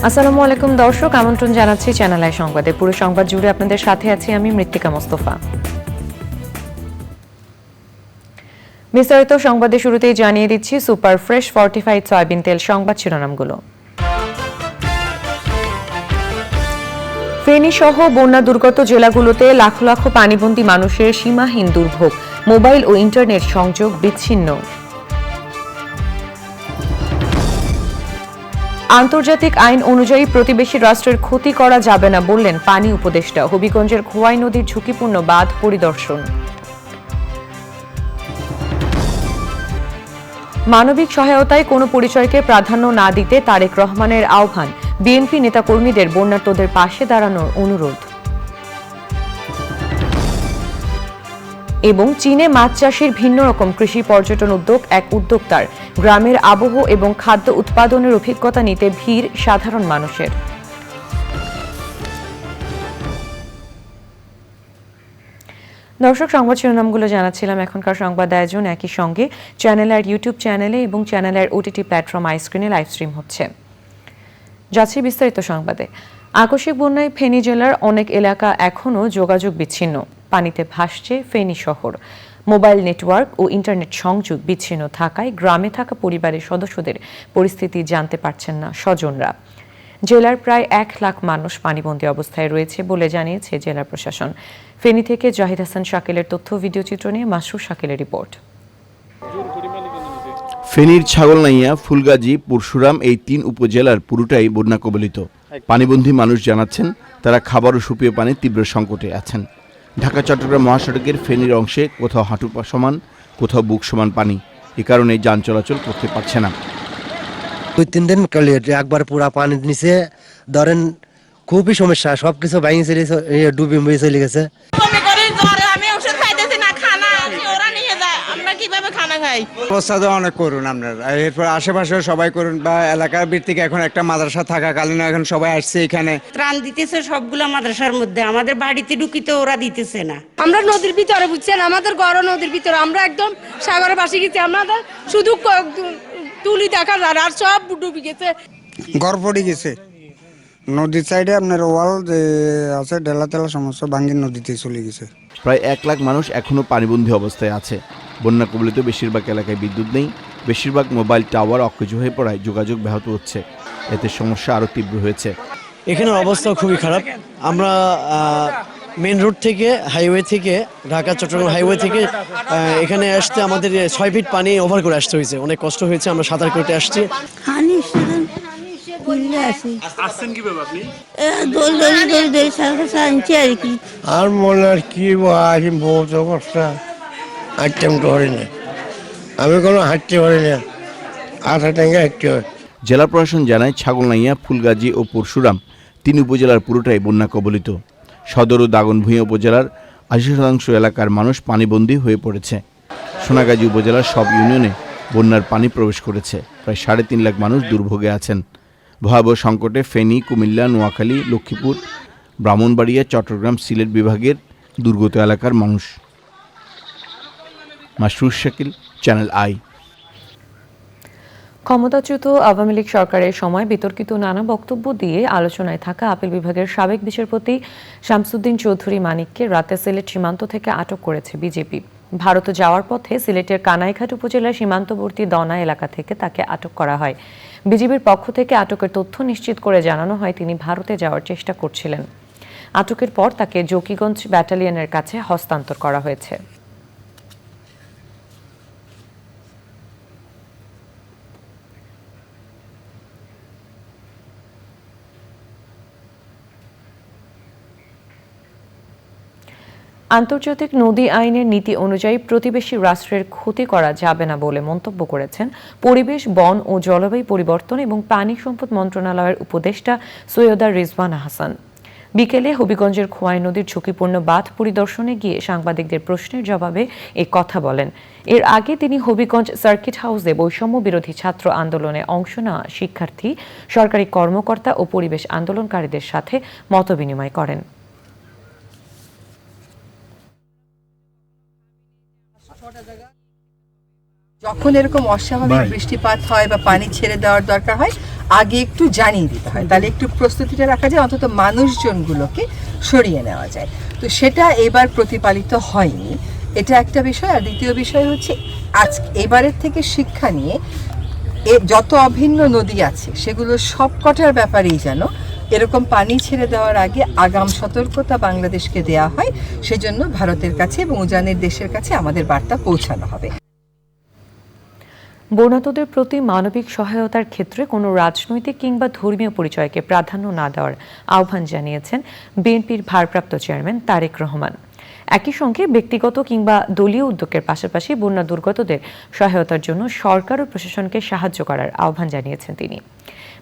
আসসালামু আলাইকুম দর্শক, আমন্ত্রণ জানাচ্ছি চ্যানেল আই সংবাদে। পুরো সংবাদ জুড়ে আপনাদের সাথে আছি আমি মৃত্তিকা মোস্তফা। বিস্তারিত সংবাদে শুরুতেই জানিয়ে দিচ্ছি সুপার ফ্রেশ ফর্টিফাইড সয়াবিন তেল সংবাদ শিরোনামগুলো। ফেনী সহ বন্যা দুর্গত জেলাগুলোতে লাখ লাখ পানিবন্দী মানুষের সীমাহীন দুর্ভোগ, মোবাইল ও ইন্টারনেট সংযোগ বিচ্ছিন্ন। আন্তর্জাতিক আইন অনুযায়ী প্রতিবেশী রাষ্ট্রের ক্ষতি করা যাবে না বললেন পানি উপদেষ্টা। হবিগঞ্জের খোয়াই নদীর ঝুঁকিপূর্ণ বাঁধ পরিদর্শন। মানবিক সহায়তায় কোনো পরিচয়কে প্রাধান্য না দিতে তারেক রহমানের আহ্বান। বিএনপি নেতাকর্মীদের বন্যার্তদের পাশে দাঁড়ানোর অনুরোধ। এবং চীনে মাছ চাষের ভিন্ন রকম কৃষি পর্যটন উদ্যোগ এক উদ্যোক্তার। গ্রামের আবহ এবং খাদ্য উৎপাদনের অভিজ্ঞতা নিতে ভিড় সাধারণ মানুষের। দর্শক, সংবাদ শিরোনামগুলো জানাচ্ছিলাম। এখনকার সংবাদ আয়োজন একই সঙ্গে চ্যানেলের ইউটিউব চ্যানেলে এবং চ্যানেলের ওটিটি প্ল্যাটফর্ম আইস্ক্রিনে লাইভ স্ট্রিম হচ্ছে। যাচ্ছি বিস্তারিত সংবাদে। আকস্মিক বন্যায় ফেনী জেলার অনেক এলাকা এখনও যোগাযোগ বিচ্ছিন্ন। পানিতে ভাসছে ফেনী শহর। মোবাইল নেটওয়ার্ক ও ইন্টারনেট সংযোগ বিচ্ছিন্ন থাকায় গ্রামে থাকা পরিবারের সদস্যদের পরিস্থিতি জানতে পারছেন না স্বজনরা। জেলার প্রায় 1 লাখ মানুষ পানিবন্দী অবস্থায় রয়েছে বলে জানিয়েছে জেলা প্রশাসন। ফেনী থেকে জাহিদ হাসান শাকিলের তথ্য ভিডিও চিত্র নিয়ে মাসরুর শাকিলের রিপোর্ট। ফেনীর ছাগলনাইয়া, ফুলগাজী, পরশুরাম এই 3 উপজেলার পুরোটাই বন্যা কবলিত। পানিবন্দী মানুষ জানাচ্ছেন তারা খাবার ও সুপেয় পানির তীব্র সংকটে আছেন। ঢাকা চট্টগ্রাম মহাসড়কের ফেনীর অংশে কোথাও হাঁটু সমান, কোথাও বুক সমান পানি। এ কারণে যান চলাচল করতে পারছে না। 2-3 দিন একবার পুরা পানি নিচে ধরেন খুবই সমস্যা, সবকিছু ভেঙে ডুবে চলে গেছে। অবস্থা তো অনেক করুন আপনার, এরপর আশেপাশে সবাই করুন বা এলাকার ভিত্তিক এখন একটা মাদ্রাসা থাকাকালীন এখন সবাই আসছে এখানে ত্রাণ দিতেছে সবগুলা মাদ্রাসার মধ্যে। আমাদের বাড়িতে ঢুকিতে ওরা দিতেছে না। আমরা নদীর ভিতরে, বুঝছেন, আমাদের ঘর নদীর ভিতরে, আমরা একদম সাগরের পাশে গেছি। আমাদের শুধু তুলি দেখা যায় আর সব ডুবে গেছে, ঘর পড়ে গেছে। নদীর সাইডে আপনার ওয়াল যে আছে ডেলা তেলা সমস্ত ভাঙ্গির নদীতে চলে গেছে। প্রায় 1 লাখ মানুষ এখনও পানিবন্দী অবস্থায় আছে। বন্যা কবলিত বেশিরভাগ এলাকায় বিদ্যুৎ নেই। বেশিরভাগ মোবাইল টাওয়ার অকেজ হয়ে পড়ায় যোগাযোগ ব্যাহত হচ্ছে। এতে সমস্যা আরও তীব্র হয়েছে। এখানে অবস্থা খুবই খারাপ। আমরা মেন রোড থেকে, হাইওয়ে থেকে, ঢাকা চট্টগ্রাম হাইওয়ে থেকে এখানে আসতে আমাদের 6 ফিট পানি ওভার করে আসতে হয়েছে। অনেক কষ্ট হয়েছে, আমরা সাঁতার করতে আসছি। আর মনে আর কি বহুত অবস্থা, হাঁটতে পারি না, আমি কোনো হাঁটতে পারি না, আধা ট্যাঙ্গে হাঁটতে হয়। জেলা প্রশাসন জানায় ছাগলনাইয়া, ফুলগাজী ও পরশুরাম 3 উপজেলার পুরোটাই বন্যা কবলিত। সদর ও দাগনভূঞা উপজেলার 80% এলাকার মানুষ পানিবন্দী হয়ে পড়েছে। সোনাগাজী উপজেলার সব ইউনিয়নে বন্যার পানি প্রবেশ করেছে। প্রায় 3.5 লাখ মানুষ দুর্ভোগে আছেন। ভয়াবহ সংকটে ফেনী, কুমিল্লা, নোয়াখালী, লক্ষ্মীপুর, ব্রাহ্মণবাড়িয়া, চট্টগ্রাম, সিলেট বিভাগের দুর্গত এলাকার মানুষ। Masrur Shakil, channel I. ক্ষমতাচ্যুত আওয়ামী লীগ সরকারের সময় বিতর্কিত নানা বক্তব্য দিয়ে আলোচনায় থাকা আপিল বিভাগের সাবেক বিচারপতি শামসুদ্দিন চৌধুরী মানিককে রাতে সিলেট সীমান্ত থেকে আটক করেছে বিজেপি। ভারতে যাওয়ার পথে সিলেটের কানাইঘাট উপজেলার সীমান্তবর্তী দনা এলাকা থেকে তাকে আটক করা হয়। বিজিবির পক্ষ থেকে আটকের তথ্য নিশ্চিত করে জানানো হয় তিনি ভারতে যাওয়ার চেষ্টা করছিলেন। আটকের পর তাকে জকিগঞ্জ ব্যাটালিয়নের কাছে হস্তান্তর করা হয়েছে। আন্তর্জাতিক নদী আইনের নীতি অনুযায়ী প্রতিবেশী রাষ্ট্রের ক্ষতি করা যাবে না বলে মন্তব্য করেছেন পরিবেশ, বন ও জলবায়ু পরিবর্তন এবং পানি সম্পদ মন্ত্রণালয়ের উপদেষ্টা সৈয়দা রিজওয়ানা হাসান। বিকেলে হবিগঞ্জের খোয়াই নদীর ঝুঁকিপূর্ণ বাঁধ পরিদর্শনে গিয়ে সাংবাদিকদের প্রশ্নের জবাবে এ কথা বলেন। এর আগে তিনি হবিগঞ্জ সার্কিট হাউসে বৈষম্য বিরোধী ছাত্র আন্দোলনে অংশ নেওয়া শিক্ষার্থী, সরকারি কর্মকর্তা ও পরিবেশ আন্দোলনকারীদের সাথে মতবিনিময় করেন। যখন এরকম অস্বাভাবিক বৃষ্টিপাত হয় বা পানি ছেড়ে দেওয়ার দরকার হয় আগে একটু জানিয়ে দিতে হয়, তাহলে একটু প্রস্তুতিটা রাখা যায়, অন্তত মানুষজনগুলোকে সরিয়ে নেওয়া যায়। তো সেটা এবার প্রতিপালিত হয়নি, এটা একটা বিষয়। আর দ্বিতীয় বিষয় হচ্ছে এবারের থেকে শিক্ষা নিয়ে যত অভিন্ন নদী আছে সেগুলো সবকটার ব্যাপারেই যেন এরকম পানি ছেড়ে দেওয়ার আগে আগাম সতর্কতা বাংলাদেশকে দেয়া হয়, সেজন্য ভারতের কাছে এবং উজানের দেশের কাছে আমাদের বার্তা পৌঁছানো হবে। বন্যাতদের প্রতি মানবিক সহায়তার ক্ষেত্রে কোনো রাজনৈতিক কিংবা ধর্মীয় পরিচয়কে প্রাধান্য না দেওয়ার আহ্বান জানিয়েছেন বিএনপির ভারপ্রাপ্ত চেয়ারম্যান তারেক রহমান। একই সঙ্গে ব্যক্তিগত কিংবা দলীয় উদ্যোগের পাশাপাশি বন্যা দুর্গতদের সহায়তার জন্য সরকার ও প্রশাসনকে সাহায্য করার আহ্বান জানিয়েছেন তিনি।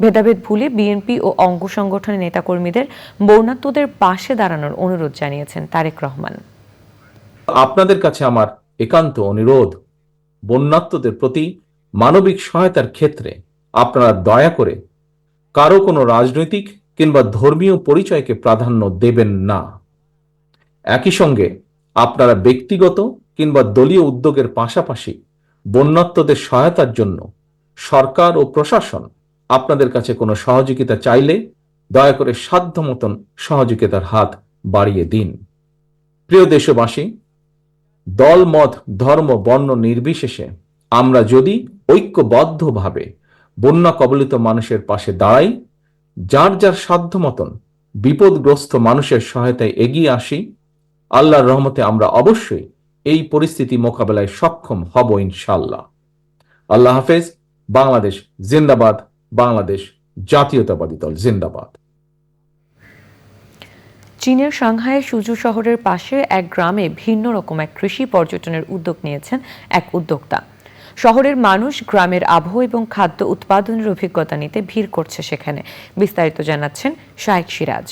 ভেদাভেদ ভুলে বিএনপি ও অঙ্গ সংগঠনের নেতাকর্মীদের বন্যাতদের পাশে দাঁড়ানোর অনুরোধ জানিয়েছেন তারেক রহমান। আপনাদের কাছে আমার একান্ত অনুরোধ, বন্যাতদের প্রতি মানবিক সহায়তার ক্ষেত্রে আপনারা দয়া করে কারো কোনো রাজনৈতিক কিংবা ধর্মীয় পরিচয়কে প্রাধান্য দেবেন না। একই সঙ্গে আপনারা ব্যক্তিগত কিংবা দলীয় উদ্যোগের পাশাপাশি বন্যাতদের সহায়তার জন্য সরকার ও প্রশাসন আপনাদের কাছে কোনো সহযোগিতা চাইলে দয়া করে সাধ্য মতন সহযোগিতার হাত বাড়িয়ে দিন। প্রিয় দেশবাসী, দল মত ধর্ম বর্ণ নির্বিশেষে আমরা যদি ঐক্যবদ্ধভাবে বন্যা কবলিত মানুষের পাশে দাঁড়াই, যার যার সাধ্য মতন বিপদগ্রস্ত মানুষের সহায়তায় এগিয়ে আসি, আল্লাহর রহমতে আমরা অবশ্যই এই পরিস্থিতি মোকাবেলায় সক্ষম হব ইনশাআল্লাহ। আল্লাহ হাফেজ। বাংলাদেশ জিন্দাবাদ। বাংলাদেশ জাতীয়তাবাদী দল জিন্দাবাদ। চীনের সাংহাইয়ের সুজু শহরের পাশে এক গ্রামে ভিন্ন রকম এক কৃষি পর্যটনের উদ্যোগ নিয়েছেন এক উদ্যোক্তা। শহরের মানুষ গ্রামের আবহাওয়া এবং খাদ্য উৎপাদনের অভিজ্ঞতা নিতে ভিড় করছে সেখানে। বিস্তারিত জানাচ্ছেন শায়েক সিরাজ।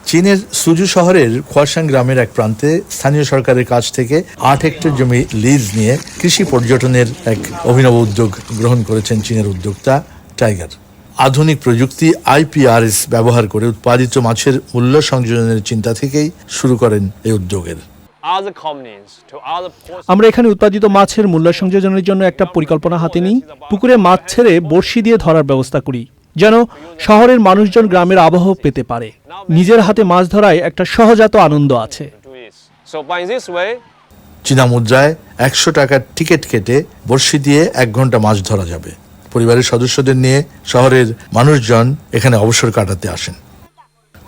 চীনের সুজু শহরের খোয়াশাং গ্রামের এক প্রান্তে স্থানীয় সরকারের কাছ থেকে 8 হেক্টর জমি লিজ নিয়ে কৃষি পর্যটনের এক অভিনব উদ্যোগ গ্রহণ করেছেন চীনের উদ্যোক্তা টাইগার। আধুনিক প্রযুক্তি IPRS ব্যবহার করে উৎপাদিত মাছের মূল্য সংযোজনের চিন্তা থেকেই শুরু করেন এই উদ্যোগের। আমরা এখানে উৎপাদিত মাছের মূল্য সংযোজনের জন্য একটা পরিকল্পনা হাতে নিই। পুকুরে মাছ ছেড়ে বড়শি দিয়ে ধরার ব্যবস্থা করি, যেন শহরের মানুষজন গ্রামের আবহাওয়া পেতে পারে। নিজের হাতে মাছ ধরায় একটা সহজাত আনন্দ আছে। চীনা মুদ্রায় 100 টাকার টিকিট কেটে বড়শি দিয়ে 1 ঘন্টা মাছ ধরা যাবে। পরিবারের সদস্যদের নিয়ে শহরের মানুষজন এখানে অবসর কাটাতে আসেন।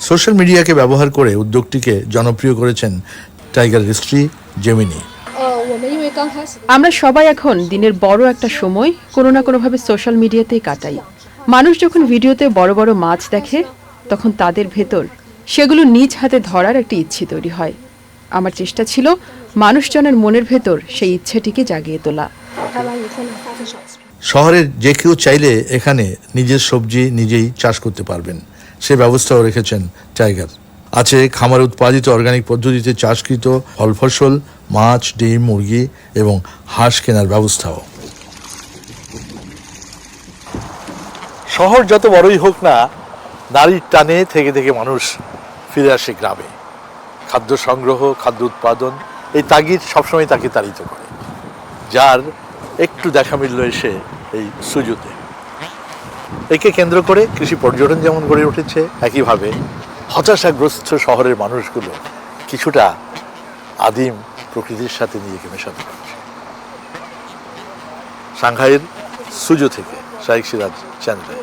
সোশ্যাল মিডিয়াকে ব্যবহার করে উদ্যোগটিকে জনপ্রিয় করেছেন টাইগারের স্ত্রী জেমিনি। আমরা সবাই এখন দিনের বড় একটা সময় কোনো না কোনোভাবে সোশ্যাল মিডিয়াতেই কাটাই। মানুষ যখন ভিডিওতে বড় বড় মাছ দেখে, তখন তাদের ভেতর সেগুলো নিজ হাতে ধরার একটা ইচ্ছে তৈরি হয়। আমার চেষ্টা ছিল মানুষজনের মনের ভেতর সেই ইচ্ছেটিকে জাগিয়ে তোলা। শহরের যে কেউ চাইলে এখানে নিজের সবজি নিজেই চাষ করতে পারবেন, সে ব্যবস্থাও রেখেছেন টাইগার। আছে খামার উৎপাদিত অর্গানিক পদ্ধতিতে চাষকৃত ফল ফসল, মাছ, ডিম, মুরগি এবং হাঁস কেনার ব্যবস্থাও। শহর যত বড়ই হোক না, নারীর টানে থেকে থেকে মানুষ ফিরে আসে গ্রামে। খাদ্য সংগ্রহ, খাদ্য উৎপাদন, এই তাগিদ সবসময় তাকে তাড়িত করে, যার একটু দেখা মিলল এসে এই সুজুতে। একে কেন্দ্র করে কৃষি পর্যটন যেমন গড়ে উঠেছে, একইভাবে হতাশাগ্রস্ত শহরের মানুষগুলো কিছুটা আদিম প্রকৃতির সাথে নিজেকে মেশাতে পারছে। সাংহাইয়ের সুজু থেকে শায়েক সিরাজ চ্যানেলে।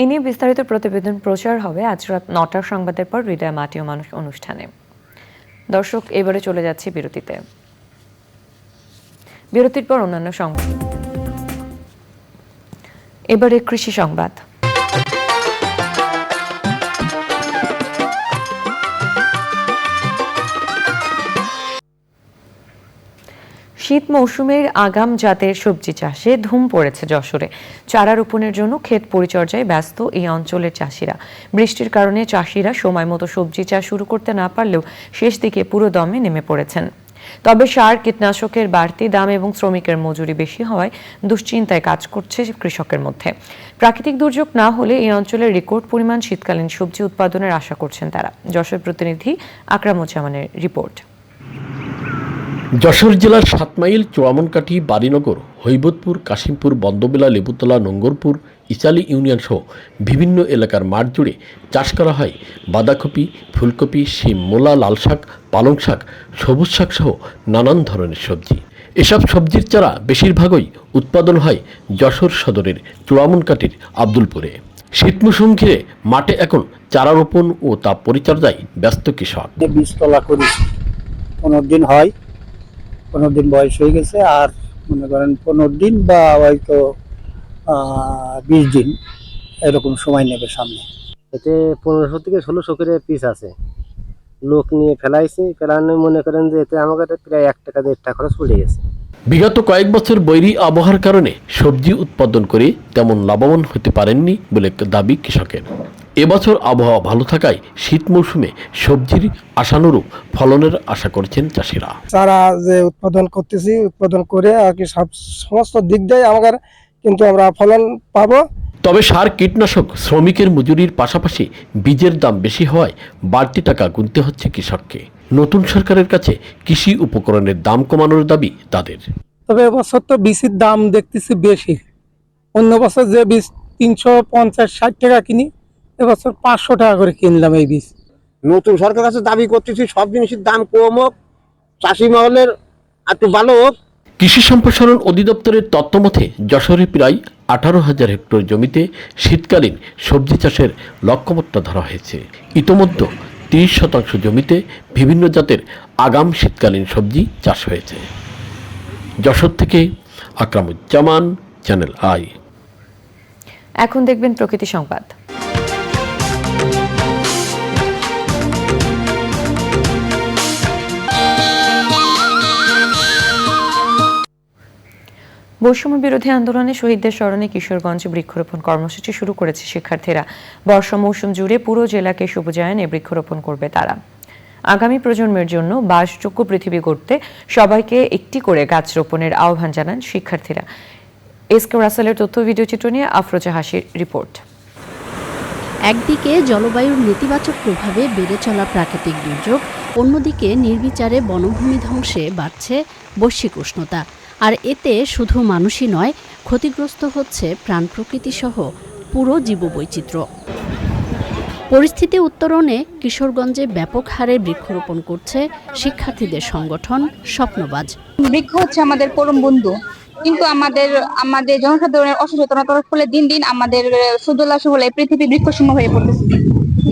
এ নিয়ে বিস্তারিত প্রতিবেদন প্রচার হবে আজ রাত 9টার সংবাদের পর হৃদয় মাটি ও মানুষ অনুষ্ঠানে। দর্শক, এবারে চলে যাচ্ছি বিরতিতে। বিরতির পর অন্যান্য সংবাদ। এবারে কৃষি সংবাদ। শীত মৌসুমের আগাম জাতের সবজি চাষে ধুম পড়েছে যশোরে। চারা রোপণের জন্য ক্ষেত পরিচর্যায় ব্যস্ত এই অঞ্চলের চাষিরা। বৃষ্টির কারণে চাষিরা সময় মতো সবজি চাষ শুরু করতে না পারলেও শেষ দিকে পুরো দমে নেমে পড়েছেন। তবে সার, কীটনাশকের বাড়তি দাম এবং শ্রমিকের মজুরি বেশি হওয়ায় দুশ্চিন্তায় কাজ করছে কৃষকের মধ্যে। প্রাকৃতিক দুর্যোগ না হলে এই অঞ্চলের রেকর্ড পরিমাণ শীতকালীন সবজি উৎপাদনের আশা করছেন তারা। যশোর প্রতিনিধি আকরামুজ্জামানের রিপোর্ট। যশোর জেলার 7 মাইল চুয়ামনকাঠি, বাড়িনগর, হৈবতপুর, কাশিমপুর, বন্দবেলা, লেবুতলা, নোঙ্গরপুর, ইচালি ইউনিয়ন সহ বিভিন্ন এলাকার মাঠ জুড়ে চাষ করা হয় বাঁধাকপি, ফুলকপি, শিম, মূলা, লাল শাক, পালং শাক, সবুজ শাক সহ নানান ধরনের সবজি। এসব সবজির চারা বেশিরভাগই উৎপাদন হয় যশোর সদরের চুয়ামনকাঠির আব্দুলপুরে। শীত মৌসুম ঘিরে মাঠে এখন চারা রোপণ ও তা পরিচর্যায় ব্যস্ত কৃষক। বীজতলা করি 15 দিন হয়, 15 দিন বয়স হয়ে গেছে, আর মনে করেন 15 দিন বা হয়তো 20 দিন এরকম সময় নেবে সামনে। এতে 1500 থেকে 1600 করে পিস আছে, লোক নিয়ে ফেলাইছে, ফেলানো মনে করেন যে এতে আমাকে প্রায় 1 টাকা 1.5 টাকা খরচ পড়ে গেছে। বিগত কয়েক বছর বৈরী আবহাওয়ার কারণে সবজি উৎপাদন করে তেমন লাভবান হতে পারেননি বলে দাবি কৃষকের। এবছর আবহাওয়া ভালো থাকায় শীত মৌসুমে সবজির আশানুরূপ ফলনের আশা করছেন চাষিরা। চারা যে উৎপাদন করতেছি, উৎপাদন করে আর কি সমস্ত দিক দিয়ে আমাদের কিন্তু আমরা ফলন পাবো। তবে সার, কীটনাশক, শ্রমিকের মজুরির পাশাপাশি বীজের দাম বেশি হওয়ায় বাড়তি টাকা গুনতে হচ্ছে কৃষককে। নতুন সরকারের কাছে কৃষি উপকরণের দাম কমানোর দাবি তাদের। তবে এবছর তো বীজের দাম দেখতেছি বেশি। অন্য বছর যে বীজ 350-60 টাকা কিনি, এবছর 500 টাকা করে কিনলাম এই বীজ। নতুন সরকারের কাছে দাবি করতেছি সব জিনিসের দাম কম হোক, চাষি মহলের একটু ভালো হোক। কৃষি সম্প্রসারণ অধিদপ্তরের তথ্যমতে যশোরে প্রায় 18,000 হেক্টর জমিতে শীতকালীন সবজি চাষের লক্ষ্যমাত্রা ধরা হয়েছে। ইতোমধ্যে 30% জমিতে বিভিন্ন জাতের আগাম শীতকালীন সবজি চাষ হয়েছে। যশোর থেকে আকরামুজ্জামান, চ্যানেল আই। এখন দেখবেন প্রকৃতি সংবাদ। বৈষম্য বিরোধী আন্দোলনে শহীদদের স্মরণে কিশোরগঞ্জে বৃক্ষরোপণ কর্মসূচি শুরু করেছে শিক্ষার্থীরা। বর্ষা মৌসুম জুড়ে পুরো জেলাকে সবুজায়নে বৃক্ষরোপণ করবে তারা। আগামী প্রজন্মের জন্য বাসযোগ্য পৃথিবী গড়তে সবাইকে একটি করে গাছ রোপণের আহ্বান জানান শিক্ষার্থীরা। এসকে রাসেলের তথ্য ভিডিও চিত্র নিয়ে আফরোজা হাসির রিপোর্ট। একদিকে জলবায়ুর নেতিবাচক প্রভাবে বেড়ে চলা প্রাকৃতিক দুর্যোগ, অন্যদিকে নির্বিচারে বনভূমি ধ্বংসে বাড়ছে বৈশ্বিক উষ্ণতা। আর এতে শুধু মানুষই নয়, ক্ষতিগ্রস্ত হচ্ছে প্রাণ প্রকৃতি সহ পুরো জীববৈচিত্র্য। পরিস্থিতি উত্তরণে কিশোরগঞ্জে ব্যাপক হারে বৃক্ষরোপণ করছে শিক্ষার্থীদের সংগঠন স্বপ্নবাজ। বৃক্ষ হচ্ছে আমাদের পরম বন্ধু, কিন্তু আমাদের জনসাধারণের অসচেতনতার ফলে দিন দিন আমাদের সুজলা সুফলা পৃথিবী বৃক্ষশূন্য হয়ে পড়তেছে।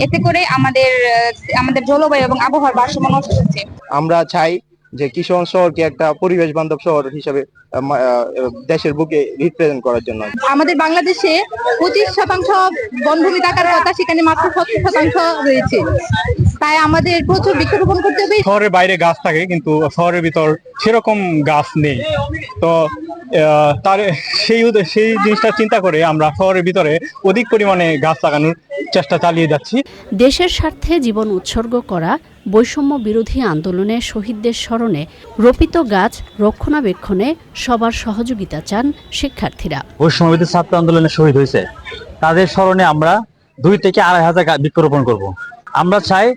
এতে করে আমাদের জলবায়ু এবং আবহাওয়ার ভারসাম্য নষ্ট হচ্ছে। আমরা চাই যে কিশোরগঞ্জ শহরকে একটা পরিবেশ বান্ধব শহর হিসেবে দেশের বুকে রিপ্রেজেন্ট করার জন্য। আমাদের বাংলাদেশে 25% বনভূমি থাকার কথা, সেখানে মাত্র 70% রয়েছে। তাই আমাদের প্রচুর বৃক্ষরোপণ করতে হবে। শহরের বাইরে গাছ থাকে কিন্তু শহরের ভিতর সেরকম গাছ নেই, তো সেই জিনিসটা চিন্তা করে আমরা শহরের ভিতরে অধিক পরিমাণে গাছ লাগানোর চেষ্টা চালিয়ে যাচ্ছি। দেশের স্বার্থে জীবন উৎসর্গ করা বৈষম্য বিরোধী আন্দোলনে শহীদদের স্মরণে রোপিত গাছ রক্ষণাবেক্ষণে সবার সহযোগিতা চান শিক্ষার্থীরা। বৈষম্য বিরোধী ছাত্র আন্দোলনে শহীদ হয়েছে তাদের স্মরণে আমরা 2 থেকে 2,500 বৃক্ষরোপণ করব। আমরা চাই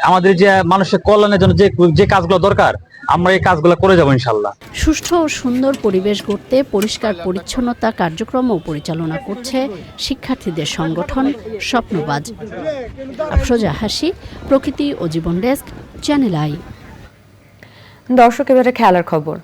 আমাদের যে মানুষের কল্যাণের জন্য যে কাজগুলো দরকার আমরা এই কাজগুলো করে যাব ইনশাআল্লাহ। সুষ্ঠু ও সুন্দর পরিবেশ গড়তে পরিষ্কার পরিচ্ছন্নতা কার্যক্রমও পরিচালনা করছে শিক্ষার্থীদের সংগঠন স্বপ্নবাজ। আফরোজা হাসি, প্রকৃতি ও জীবন ডেস্ক, চ্যানেল আই। দর্শক, এবারে খেলার খবর।